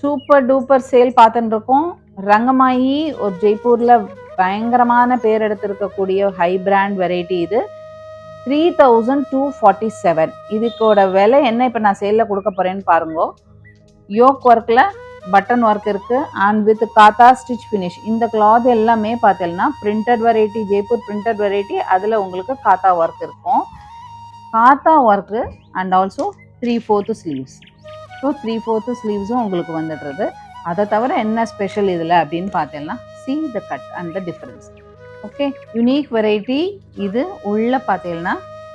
Super duper sale பார்த்துட்டு இருக்கோம். ரங்கமாயி ஒரு ஜெய்ப்பூர்ல பயங்கரமான பேர் எடுத்திருக்கக்கூடிய ஹை பிராண்ட் வெரைட்டி இது. 3247. இதுக்கோட விலை என்ன இப்போ நான் சேலில் கொடுக்க போறேன்னு பாருங்க. யோக் ஒர்க்கில் பட்டன் ஒர்க் இருக்கு and with Katha stitch finish. இந்த கிளாத் எல்லாமே பார்த்தீங்கன்னா printed variety, Jaipur printed variety. அதில் உங்களுக்கு காத்தா ஒர்க் இருக்கும். காத்தா work and also 3/4 sleeves. So 3/4 ஸ்லீவ்ஸும் உங்களுக்கு வந்துடுறது. அதை தவிர என்ன ஸ்பெஷல் இதில் அப்படின்னு பார்த்தீங்கன்னா see the cut and the difference. Okay, unique variety இது. உள்ள பார்த்தீங்கன்னா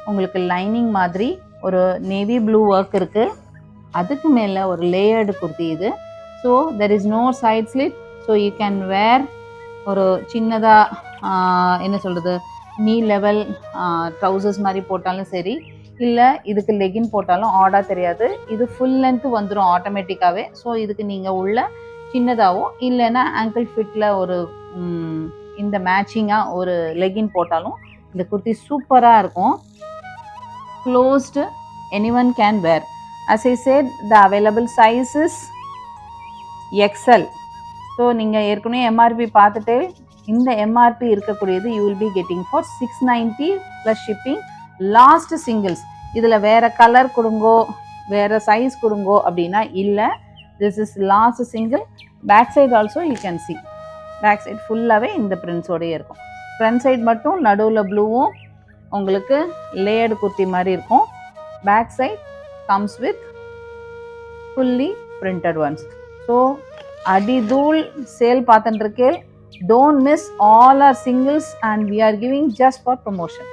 உங்களுக்கு லைனிங் மாதிரி ஒரு நேவி ப்ளூ ஒர்க் இருக்குது. அதுக்கு மேலே ஒரு லேயர்டு குர்த்தி இது. So there is no side slit. So you can wear ஒரு சின்னதாக என்ன சொல்கிறது நீ லெவல் ட்ரௌசர்ஸ் மாதிரி போட்டாலும் சரி, இல்லை இதுக்கு லெகின் போட்டாலும் ஆடாக தெரியாது. இது ஃபுல் லென்த்து வந்துடும் ஆட்டோமேட்டிக்காகவே. ஸோ இதுக்கு நீங்கள் உள்ள சின்னதாகவோ இல்லைன்னா ஆங்கிள் ஃபிட்டில் ஒரு இந்த மேட்சிங்காக ஒரு லெகின் போட்டாலும் இந்த குர்த்தி சூப்பராக இருக்கும். Closed, anyone can wear. As I said, the available size is XL. So நீங்கள் ஏற்கனவே எம்ஆர்பி பார்த்துட்டு இந்த எம்ஆர்பி இருக்கக்கூடியது you will be getting for 690 plus shipping. Last singles இதில் வேறு கலர் கொடுங்கோ, வேறு சைஸ் கொடுங்கோ அப்படின்னா இல்லை. This is last single. Back side also you can see. Back side ஃபுல்லாகவே இந்த பிரிண்ட்ஸோடையே இருக்கும். ஃப்ரண்ட் சைடு மட்டும் நடுவில் ப்ளூவும் உங்களுக்கு லேயர்டு குர்த்தி மாதிரி இருக்கும். Back side comes with fully printed ones. So அடிதூள் சேல் பார்த்துட்டு இருக்கேன். Don't miss. All are singles and we are giving just for promotion.